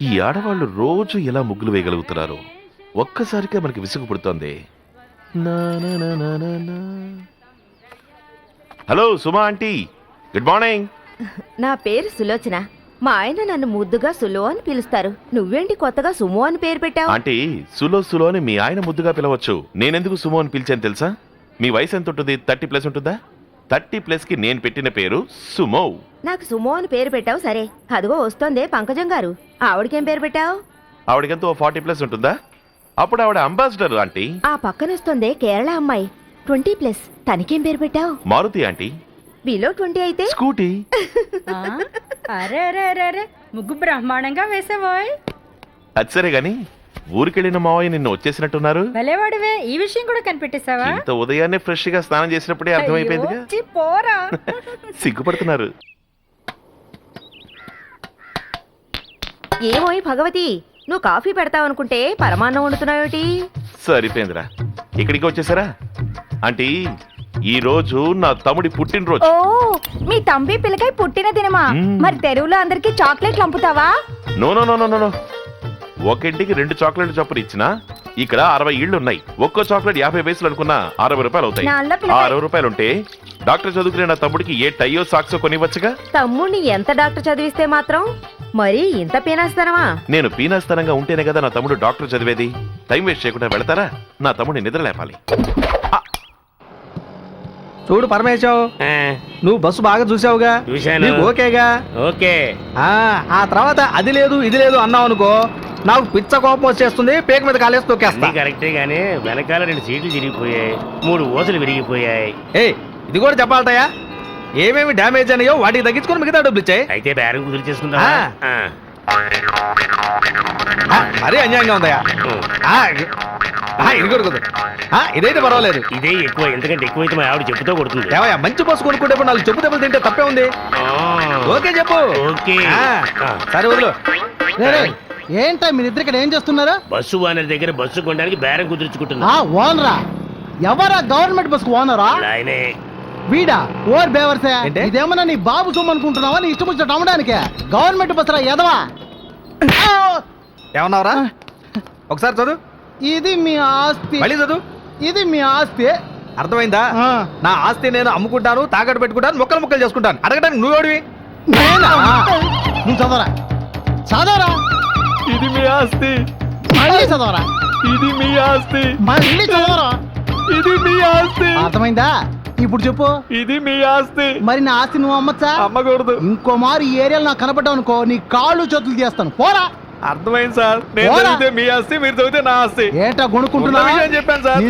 ఈ ఆడవాళ్ళు రోజు ఎలా ముగ్గులు వేయగలుగుతున్నారు? ఒక్కసారిగా మనకి విసుగు పుడుతోంది. హలో సుమా ఆంటీ, గుడ్ మార్నింగ్. నా పేరు సులోచన. మా ఆయన నన్ను ముద్దుగా సులో అని పిలుస్తారు. నువ్వేంటి కొత్తగా సుమో అని పేరు పెట్టావు? ఆంటీ, సులో అని మీ ఆయన ముద్దుగా పిలవచ్చు. నేనెందుకు సుమో అని పిలిచాను తెలుసా? మీ వయసు ఎంత ఉంటుంది? 30+ ఉంటుందా? 30+ కి నేను పెట్టిన పేరు సుమో. నాకు సుమో అని పేరు పెట్టావు సరే, అదిగో వస్తోందే పంకజం గారు, ఆవిడకేం పేరు పెట్టావు? ఆవిడకెంతో 40+ ఉంటుందా? అప్పుడు ఆవిడ అంబాసిడర్ ఆంటీ. ఆ పక్కన వస్తోందే కేరళ అమ్మాయి 20+, తనకేం పేరు పెట్టావు? మారుతి ఆంటీ. బిలో 20 అయితే స్కూటీ. అరే అరే అరే అరే, ముగ్గు బ్రహ్మాండంగా వేసావోయ్. అది సరే గాని ఊరికెళ్ళిన మావయ్య నిన్న వచ్చేసినట్టున్నారు. భలేవాడివే, ఈ విషయం కూడా కనిపెట్టేశావా? ఇంత ఉదయాన్నే ఫ్రెష్ గా స్నానం చేసినప్పుడే అర్థమైపోయిందిగా. అయ్యో, ఛీ, పోరా. సిగ్గుపడుతున్నారు. ఏమోయ్ భగవతి, నువ్వు కాఫీ పెడతావనుకుంటే పరమాన్నం వండుతున్నావేటి? సరిపోయిందిరా, ఇక్కడికి వచ్చేసారా? ఆంటీ, ఈ రోజు నా తమ్ముడి పుట్టినరోజు. ఓ, మీ తంబి పిల్లకాయ పుట్టిన దినమా? మరి తెరువులో అందరికి చాక్లెట్లు అమ్ముతావా? No no no no no, ఒక ఇంటికి 2 చాక్లెట్ చొప్పున ఇచ్చినా ఇక్కడ 60 ఇళ్ళు ఉన్నాయి. ఒక్కో చాక్లెట్ 50 పైసలు అనుకున్నా 60 రూపాయలు అవుతాయి. నా అల్ల పిల్లకాయ. 60 రూపాయలు ఉంటే డాక్టర్ చదువుకునే నా తమ్ముడికి ఏ టైయో సాక్సో కొనివ్వచ్చుగా. తమ్ముడిని ఎంత డాక్టర్ చదివిస్తే మాత్రం మరి ఇంత పీనేస్తానవా? నేను పీనాస్తనంగా ఉంటేనే కదా నా తమ్ముడు డాక్టర్ చదివేది. టైం వేస్ట్ చేయకుండా వెళతారా? నా తమ్ముడిని నిద్ర లేపాలి. చూడు పరమేశం, నువ్వు బస్సు బాగా చూసావుగా, నీకు ఓకేగా? ఓకే. ఆ తర్వాత అది లేదు ఇది లేదు అన్నావు అనుకో, నాకు పిచ్చ కోపం వచ్చేస్తుంది, పేక మీద కాలేసి తొక్కేస్తా. కరెక్టే గానీ వెనకాల 2 సీట్లు చిరిగిపోయాయి, 3 ఓసలు విరిగిపోయాయి. ఇది కూడా చెప్పాలటయా, ఏమేమి డ్యామేజ్ అయ్యో వాటికి తగ్గించుకొని మిగతా డబ్బులు ఇచ్చాయి. అయితే బేరం కుదిరి చేసుకుందా? మరీ అన్యాయంగా ఉందయా. ఇది కొడుకుదు, ఇదైతే పర్వాలేదు. ఇదే ఎక్కువ, ఎందుకంటే ఎక్కువైతే మా ఆవిడ చెప్పుతో కొడుతుంది. ఏవయ్యా, మంచి బస్సు కొనుక్కుంటే 4 చెప్పు దెబ్బలు తింటే తప్పే ఉంది. ఓకే చెప్పు. ఓకే. సరే వదులు. ఏంటా మీరిద్దరు ఇక్కడ ఏం చేస్తున్నారా? బస్సు ఓనర్ దగ్గర బస్సు కొనడానికి బేరం కుదుర్చుకుంటున్నా. ఓనరా? ఎవరా? గవర్నమెంట్ బస్సు ఓనరా? ఆయనే. వీడా? ఓర్ బేవర్సే, ఇదేమన్నా నీ బాబు సొమ్ము అనుకుంటున్నావా? నీ ఇష్టం వచ్చినట్టు అమ్మడానికే గవర్నమెంట్ బస్సురా ఎదవా? ఏమన్నావురా? ఒకసారి చదువు. ఇది మీ ఆస్తి. మళ్ళీ చదువు. ఇది మీ ఆస్తి. అర్థమైందా? నా ఆస్తి నేను అమ్ముకుంటాను, తాకట్టు పెట్టుకుంటాను, ముక్కలు చేసుకుంటాను. అడగడానికి నువ్వేడివి? నువ్వు చదవరా, చదవరా. ఇది మీ ఆస్తి. మళ్ళీ చదవరా. ఇది మీ ఆస్తి. మళ్ళీ చదవరా. ఇది మీ ఆస్తి. అర్థమైందా? ఇప్పుడు చెప్పు. ఇది మీ ఆస్తి. మరి నా ఆస్తి నువ్వు అమ్మచ్చా? అమ్మకూడదు. ఇంకో మారు ఈ ఏరియాలో నాకు కనపడ్డావు అనుకో, నీ కాళ్ళు చేతులు తీస్తాను. పోరా. అర్థమైంది సార్, నేను చదివితే మీ ఆస్తి, మీరు చదివితే నా ఆస్తి. ఏంటా కొనుక్కుంటున్నా? చెప్పాను సార్.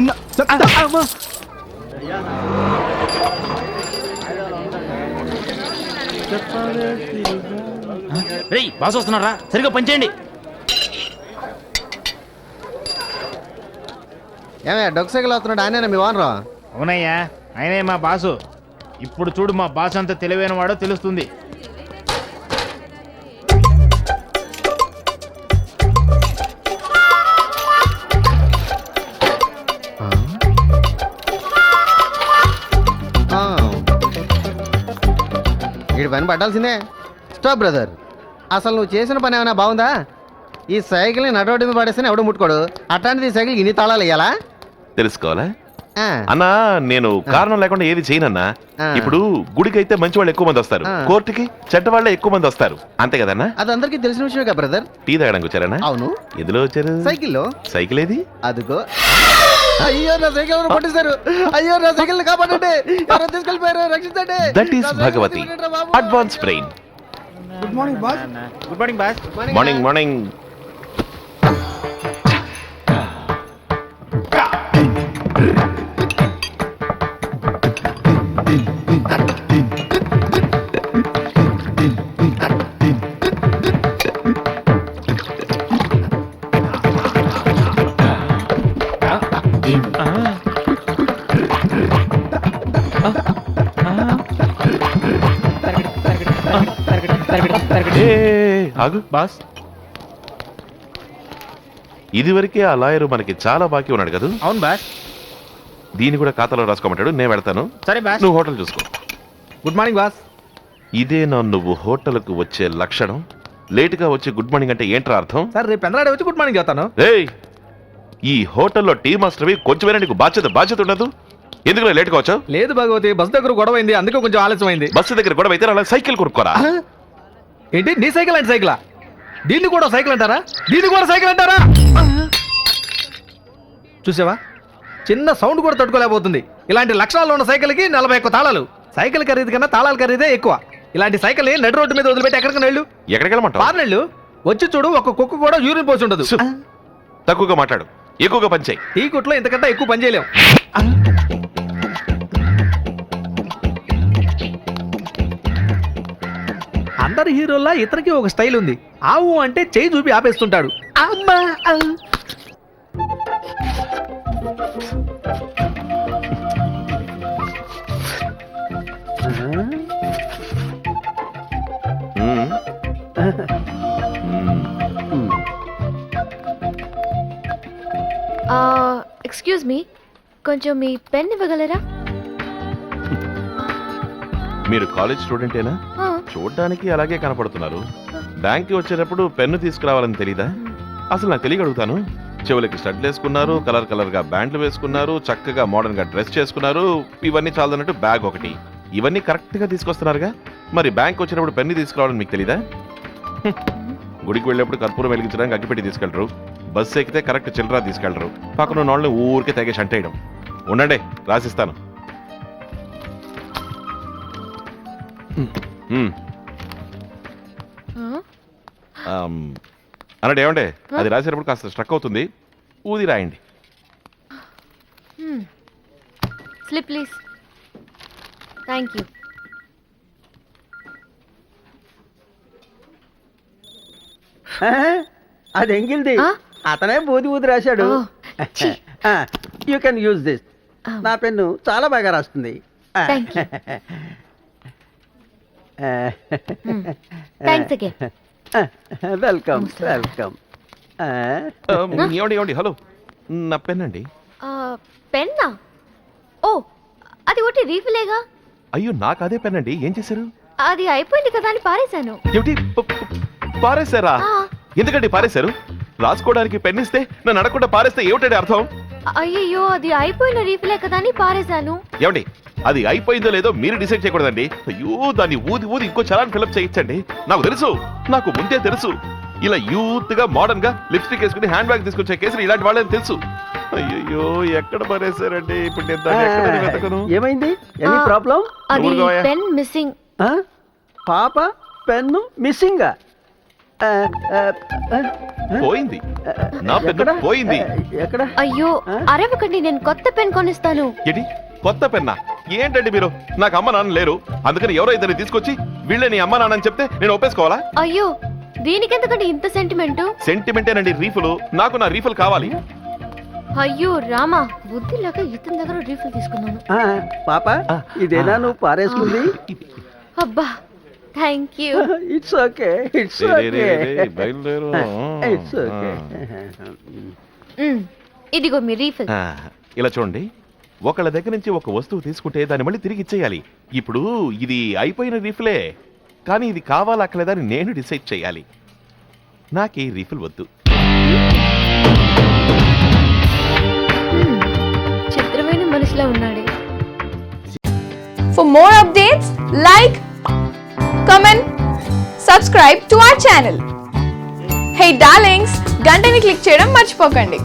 బాస్ వస్తున్నారా? సరిగ్గా పనిచేయండి. ఏమయ్యా, డొక్ సైకిల్ అవుతున్నాడు ఆయన మీ వానరా? అవునయ్యా, ఆయనే మా బాసు. ఇప్పుడు చూడు మా బాసు అంత తెలివైన వాడో తెలుస్తుంది. వీడి పని పట్టాల్సిందే. స్టాప్ బ్రదర్, అసలు నువ్వు చేసిన పని ఏమైనా బాగుందా? ఈ సైకిల్ని నడవడి మీద పడేస్తే ఎవడు ముట్టుకోడు, అట్లాంటిది ఈ సైకిల్ ఇన్ని తాళాలు వేయాలా? తెలుసుకోవాలా అన్నా? నేను కారణం లేకుండా ఏది చేయనన్నా. ఇప్పుడు గుడికి అయితే మంచి వాళ్ళు ఎక్కువ మంది వస్తారు, కోర్టుకి చెడ్డ వాళ్ళే ఎక్కువ మంది వస్తారు, అంతే కదన్నా? అది అందరికీ తెలిసిన విషయమే కదా బ్రదర్. టీ తాగడానికి వచ్చారన్నా? అవును. ఎందులో వచ్చారు? సైకిల్లో. సైకిల్ ఏది? అదుగో. అయ్యో, నా సైకిల్ ఎవరు కొట్టేశారు. అయ్యో, నా సైకిల్ కాపాడండి, ఎవరో తీసుకెళ్ళిపోయారు, రక్షించండి. That is Bhagavati, advance brain. Good morning boss. Good morning boss. Morning morning. ఆగు బాస్, ఇదివరకే ఆ లాయరు మనకి చాలా బాకీ ఉన్నాడు కదా? అవును బాస్. దీన్ని కూడా ఖాతాలో రాసుకోమంటాడు, నేను వెళ్తాను. సరే బాస్. నువ్వు హోటల్ చూసుకో. Good morning boss. ఇదేనా నువ్వు హోటల్కు వచ్చే లక్షణం? లేట్ గా వచ్చి గుడ్ మార్నింగ్ అంటే ఏంట్రా అర్థం? సార్ రేపు పెందలాడే వచ్చి గుడ్ మార్నింగ్ చెప్తాను. ఏయ్, ఈ హోటల్లో టీ మాస్టర్వి కొంచెమైనా నీకు బాధ్యత ఉండదు. ఎందుకు లేట్ గా వచ్చావు? లేదు భగవతి, బస్ దగ్గర గొడవ అయింది, అందుకే కొంచెం ఆలస్యం అయింది. బస్సు దగ్గర గొడవ అయితే అలా సైకిల్ కొనుక్కోరా. ఏంటి నీ సైకిల్ అంటే సైకిలా? దీన్ని కూడా సైకిల్ అంటారా? దీన్ని కూడా సైకిల్ అంటారా? చూసావా, చిన్న సౌండ్ కూడా తట్టుకోలేకపోతుంది. ఇలాంటి లక్షణాలు ఉన్న సైకిల్కి 41 తాళాలు. సైకిల్ ఖరీదు కన్నా తాళాలు ఖరీదే ఎక్కువ. ఇలాంటి సైకిల్ నడి రోడ్డు మీద వదిలిపెట్టి ఎక్కడికి వెళ్ళు? ఎక్కడికి వెళ్ళమంటావు? పార్నెళ్ళు వచ్చి చూడు, ఒక కుక్క కూడా యూరిన్ పోసి ఉండదు. తక్కువగా మాట్లాడు, ఎక్కువగా పనిచేయి. టీ కొట్లో ఇంతకంటే ఎక్కువ పని చేయలేం. అందరి హీరోల్లా ఇతనికి ఒక స్టైల్ ఉంది. ఆవు అంటే చేయి చూపి ఆపేస్తుంటాడు. అమ్మా! మ్మ్. ఎక్స్క్యూజ్ మీ, కొంచెం మీ పెన్ ఇవ్వగలరా? మీరు కాలేజ్ స్టూడెంటేనా? చూడ్డానికి అలాగే కనపడుతున్నారు. బ్యాంక్కి వచ్చేటప్పుడు పెన్ను తీసుకురావాలని తెలీదా? అసలు నాకు తెలియగలుగుతాను. చెవులకి స్టడ్ వేసుకున్నారు, కలర్ గా బ్యాండ్లు వేసుకున్నారు, చక్కగా మోడర్న్ గా డ్రెస్ చేసుకున్నారు. ఇవన్నీ చాలదన్నట్టు బ్యాగ్ ఒకటి. ఇవన్నీ కరెక్ట్ గా తీసుకొస్తున్నారుగా. మరి బ్యాంక్ వచ్చినప్పుడు పెన్ను తీసుకురావాలని మీకు తెలీదా? గుడికి వెళ్ళేప్పుడు కర్పూరం వెలిగించడానికి అగ్గిపెట్టి తీసుకెళ్లరు. బస్సు ఎక్కితే కరెక్ట్ చిల్లరా తీసుకెళ్లరు. పక్కన ఉన్న వాళ్ళని ఊరికే తెగేసి అంటేయడం. ఉండండి, రాసిస్తాను. అన్నట్టు ఏమండే, అది రాసేటప్పుడు కాస్త స్ట్రక్ అవుతుంది, ఊది రాయండి. Slip please. Thank you. అది ఎంగిల్ది. అతనే బూది ఊది రాశాడు. You can use this. నా పెన్ను చాలా బాగా రాస్తుంది. Thanks again. Welcome welcome. ఏమండి, హలో, నా పెన్ అండి. పెన్నా? ఓ, అది ఒకటి రీఫిలేగా. అయ్యో, నాకు అదే పెన్ అండి. ఏం చేశారు? అది అయిపోయింది కదా అని పారేశాను. ఏమిటి, పారేశారా? ఎందుకండి పారేశారు? రాసుకోవడానికి పెన్ ఇస్తే నన్ను అడగకుండా పారేస్తే ఏమిటండి అర్థం? అయ్యో, అది అయిపోయిన రీఫిలే కదా అని పారేశాను. ఏమండి, అది అయిపోయిందో లేదో మీరు డిసైడ్ చేయకూడదండి. అయ్యో, దాన్ని ఊది ఇంకో చలాన్ ఫిలప్ చేయించండి. నాకు తెలుసు, నాకు ముందే తెలుసు. ఇలా యూత్ గా మోడర్న్ గా లిప్స్టిక్ వేసుకుని హ్యాండ్ బ్యాగ్ తీసుకొచ్చే కేసులు ఇలాంటి వాళ్ళని తెలుసు. అయ్యో, ఎక్కడ పారేశారండి? ఇప్పుడు నేను దాన్ని ఎక్కడ వెతకను? ఏమైంది? Any problem? అది పెన్ మిస్సింగ్. పాప పెన్ను మిస్సింగ్. పోయింది, నా పెన్ను పోయింది. ఎక్కడ? అయ్యో, అరవకండి, నేను కొత్త పెన్ కొనిస్తాను. ఏంటి, కొత్త పెన్నా? ఏంటండి మీరు? నాకు అమ్మ నాన్న లేరు, అందుకని ఎవరో ఇద్దరిని తీసుకొచ్చి వీళ్ళే నీ అమ్మ నాన్న అని చెప్తే నేను ఒప్పేసుకోవాలా? అయ్యో, దీనికెందుకండి ఇంత సెంటిమెంట్? సెంటిమెంటేనండి రీఫులు. నాకు నా రీఫుల్ కావాలి. అయ్యో రామా, బుద్ధి లేక ఇతని దగ్గర రీఫిల్ తీసుకున్నాను. పాప, ఇదేనా నువ్వు పారేసుకుంది? అబ్బా, thank you. It's okay, it's okay, బయలుదేరు. It's okay. ఇదిగో మీ రీఫిల్. ఇలా చూడండి, ఒకళ్ళ దగ్గర నుంచి ఒక వస్తువు తీసుకుంటే దాన్ని మళ్ళీ తిరిగి ఇచ్చేయాలి. ఇప్పుడు ఇది అయిపోయిన రీఫిలే, కానీ ఇది కావాలా అక్కలేదా అని నేను డిసైడ్ చేయాలి. నాకు ఈ రీఫిల్ వద్దు. చిత్రమైన మనిషిలా ఉన్నాడే. For more updates, like, comment, subscribe to our channel. Hey darlings, గంటని click చేయడం మర్చిపోకండి.